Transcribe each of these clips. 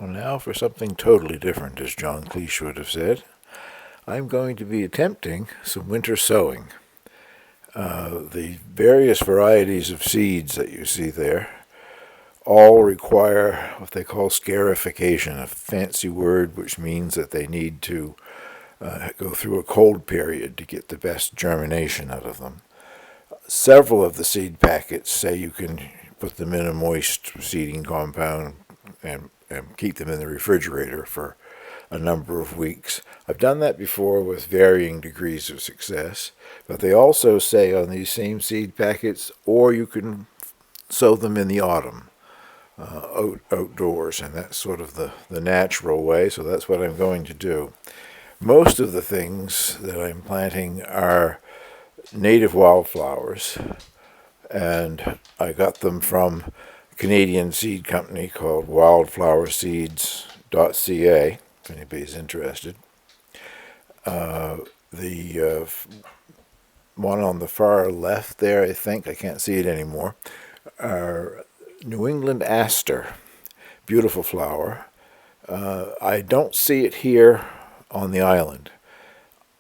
Well, now for something totally different, as John Cleese would have said. I'm going to be attempting some winter sowing. The various varieties of seeds that you see there all require what they call scarification, a fancy word which means that they need to go through a cold period to get the best germination out of them. Several of the seed packets say you can put them in a moist seeding compound and keep them in the refrigerator for a number of weeks. I've done that before with varying degrees of success, but they also say on these same seed packets, or you can sow them in the autumn, outdoors, and that's sort of the natural way, so that's what I'm going to do. Most of the things that I'm planting are native wildflowers, and I got them from a Canadian seed company called wildflowerseeds.ca, if anybody's interested. The one on the far left there, I think, I can't see it anymore, are New England aster. Beautiful flower. I don't see it here on the island.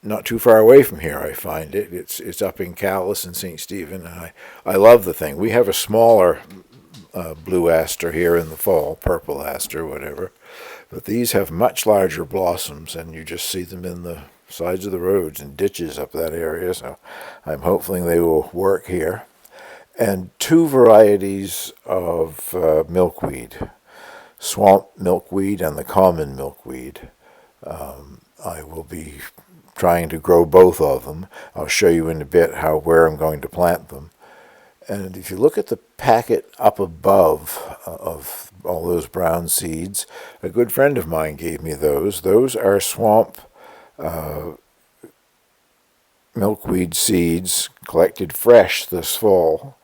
Not too far away from here, I find it. It's up in Calais and St. Stephen, and I love the thing. We have a smaller blue aster here in the fall, purple aster, whatever. But these have much larger blossoms, and you just see them in the sides of the roads and ditches up that area, so I'm hoping they will work here. And two varieties of milkweed, swamp milkweed and the common milkweed. I will be trying to grow both of them. I'll show you in a bit where I'm going to plant them. And if you look at the packet up above of all those brown seeds, a good friend of mine gave me those. Those are swamp milkweed seeds collected fresh this fall.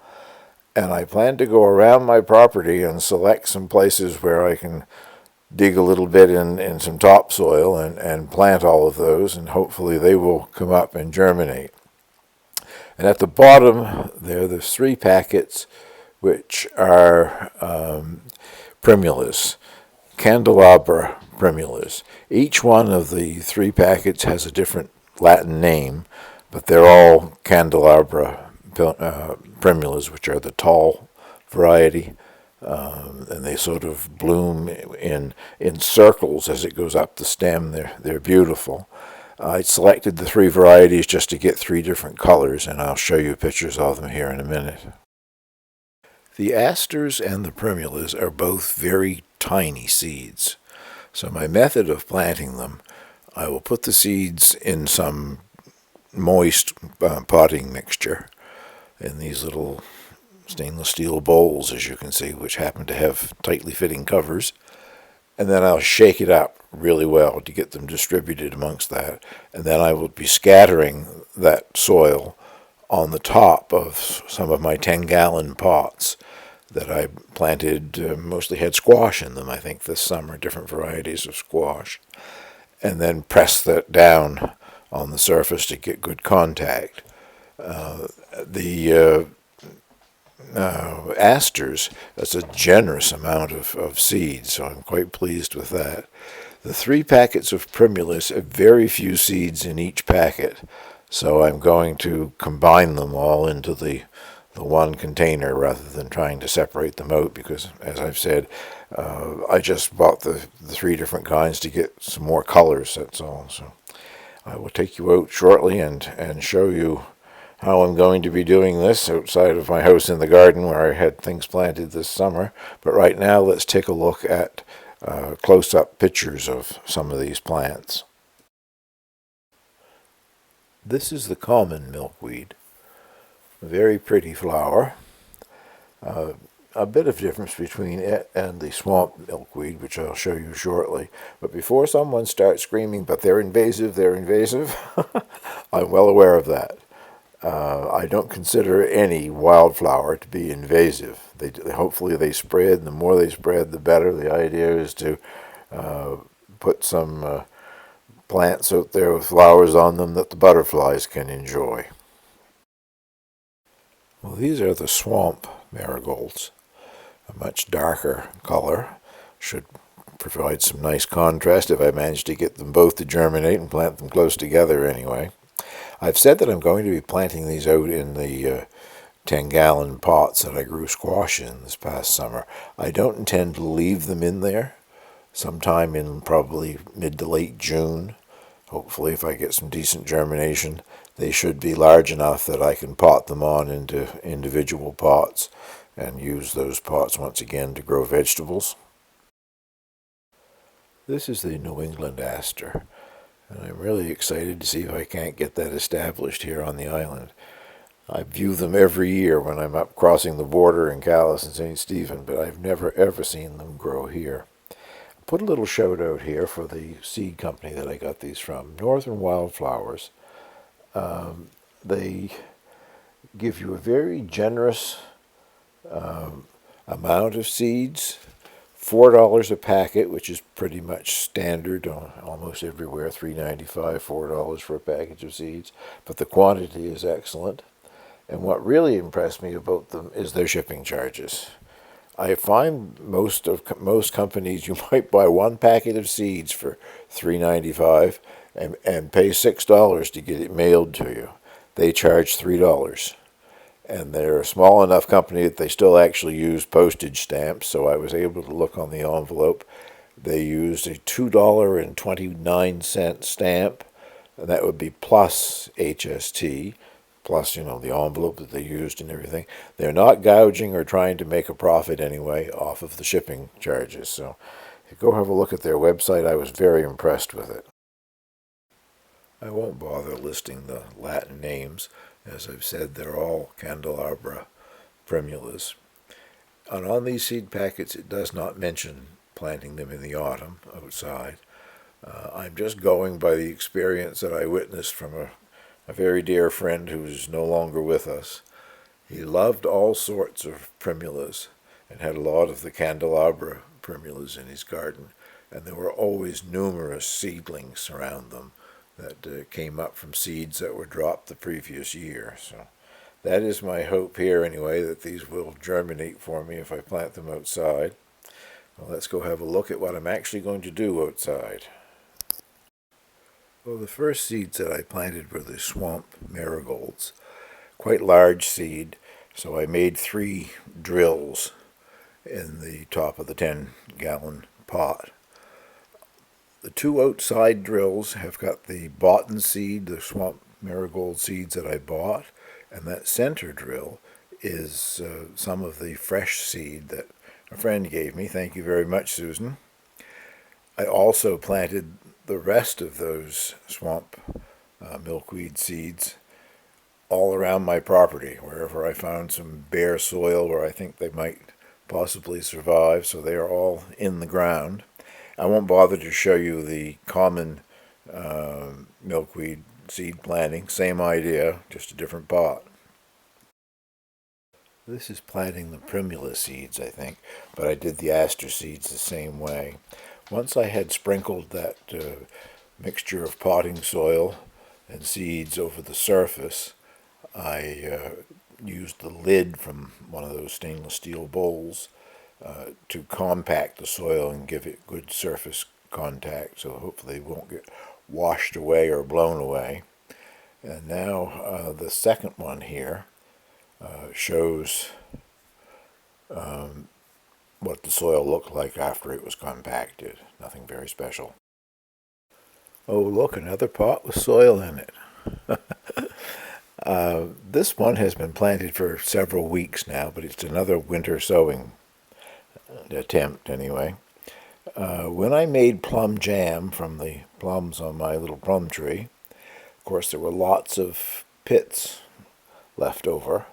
And I plan to go around my property and select some places where I can dig a little bit in some topsoil and plant all of those, and hopefully they will come up and germinate. And at the bottom there, there's 3 packets which are primulas, candelabra primulas. Each one of the 3 packets has a different Latin name, but they're all candelabra primulas, which are the tall variety. And they sort of bloom in circles as it goes up the stem. They're beautiful. I selected the 3 varieties just to get 3 different colors, and I'll show you pictures of them here in a minute. The asters and the primulas are both very tiny seeds. So my method of planting them, I will put the seeds in some moist potting mixture in these little stainless steel bowls, as you can see, which happen to have tightly fitting covers. And then I'll shake it up really well to get them distributed amongst that. And then I will be scattering that soil on the top of some of my 10-gallon pots that I planted, mostly had squash in them, I think, this summer, different varieties of squash. And then press that down on the surface to get good contact. The asters, that's a generous amount of seeds, so I'm quite pleased with that. The 3 packets of primulas have very few seeds in each packet, so I'm going to combine them all into the one container rather than trying to separate them out, because, as I've said, I just bought the 3 different kinds to get some more colors, that's all. So I will take you out shortly and show you how I'm going to be doing this outside of my house in the garden where I had things planted this summer. But right now, let's take a look at close-up pictures of some of these plants. This is the common milkweed, a very pretty flower. A bit of difference between it and the swamp milkweed, which I'll show you shortly. But before someone starts screaming, but they're invasive, I'm well aware of that. I don't consider any wildflower to be invasive. Hopefully they spread, and the more they spread, the better. The idea is to put some plants out there with flowers on them that the butterflies can enjoy. Well, these are the swamp marigolds, a much darker color. Should provide some nice contrast if I manage to get them both to germinate and plant them close together anyway. I've said that I'm going to be planting these out in the 10-gallon pots that I grew squash in this past summer. I don't intend to leave them in there. Sometime in probably mid to late June, hopefully if I get some decent germination, they should be large enough that I can pot them on into individual pots and use those pots once again to grow vegetables. This is the New England aster, and I'm really excited to see if I can't get that established here on the island. I view them every year when I'm up crossing the border in Calais and St. Stephen, but I've never ever seen them grow here. Put a little shout out here for the seed company that I got these from, Northern Wildflowers. They give you a very generous amount of seeds, $4 a packet, which is pretty much standard almost everywhere, $3.95, $4 for a package of seeds, but the quantity is excellent. And what really impressed me about them is their shipping charges. I find most companies, you might buy one packet of seeds for $3.95 and pay $6 to get it mailed to you. They charge $3. And they're a small enough company that they still actually use postage stamps, so I was able to look on the envelope. They used a $2.29 stamp, and that would be plus HST, plus, the envelope that they used and everything. They're not gouging or trying to make a profit anyway off of the shipping charges. So go have a look at their website. I was very impressed with it. I won't bother listing the Latin names. As I've said, they're all candelabra primulas. And on these seed packets, it does not mention planting them in the autumn outside. I'm just going by the experience that I witnessed from a very dear friend who is no longer with us. He loved all sorts of primulas and had a lot of the candelabra primulas in his garden, and there were always numerous seedlings around them that came up from seeds that were dropped the previous year. So that is my hope here anyway, that these will germinate for me if I plant them outside. Well, let's go have a look at what I'm actually going to do outside. Well, the first seeds that I planted were the swamp marigolds. Quite large seed, so I made 3 drills in the top of the 10-gallon pot. The 2 outside drills have got the bottom seed, the swamp marigold seeds that I bought, and that center drill is some of the fresh seed that a friend gave me. Thank you very much, Susan. I also planted the rest of those swamp milkweed seeds all around my property, wherever I found some bare soil where I think they might possibly survive, so they are all in the ground. I won't bother to show you the common milkweed seed planting. Same idea, just a different pot. This is planting the primula seeds, I think, but I did the aster seeds the same way. Once I had sprinkled that mixture of potting soil and seeds over the surface, I used the lid from one of those stainless steel bowls to compact the soil and give it good surface contact, so hopefully it won't get washed away or blown away. And now the second one here shows what the soil looked like after it was compacted. Nothing very special. Oh, look, another pot with soil in it. This one has been planted for several weeks now, but it's another winter sowing attempt anyway. When I made plum jam from the plums on my little plum tree, of course there were lots of pits left over,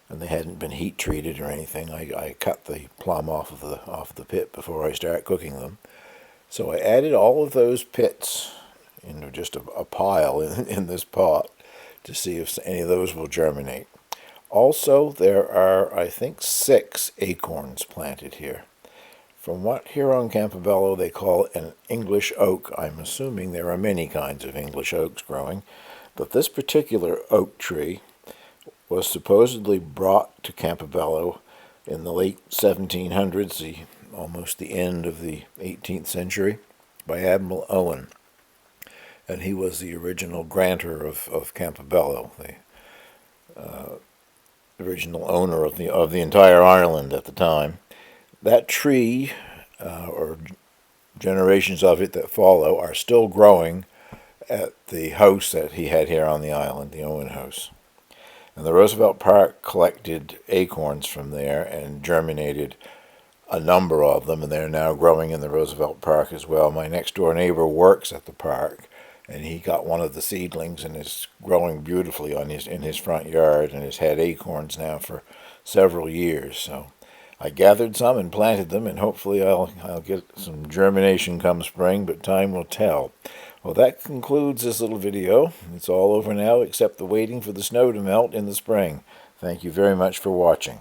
and they hadn't been heat treated or anything. I cut the plum off of the pit before I start cooking them. So I added all of those pits into just a pile in this pot to see if any of those will germinate. Also, there are, I think, 6 acorns planted here. From what here on Campobello they call an English oak, I'm assuming there are many kinds of English oaks growing, but this particular oak tree was supposedly brought to Campobello in the late 1700s. The almost the end of the 18th century, by Admiral Owen. And he was the original grantor of Campobello, the original owner of the entire island at the time. That tree, or generations of it that follow, are still growing at the house that he had here on the island, the Owen House. And the Roosevelt Park collected acorns from there and germinated a number of them, and they're now growing in the Roosevelt Park as well. My next door neighbor works at the park, and he got one of the seedlings and is growing beautifully in his front yard, and has had acorns now for several years. So I gathered some and planted them, and hopefully I'll get some germination come spring, but time will tell. Well, that concludes this little video. It's all over now except the waiting for the snow to melt in the spring. Thank you very much for watching.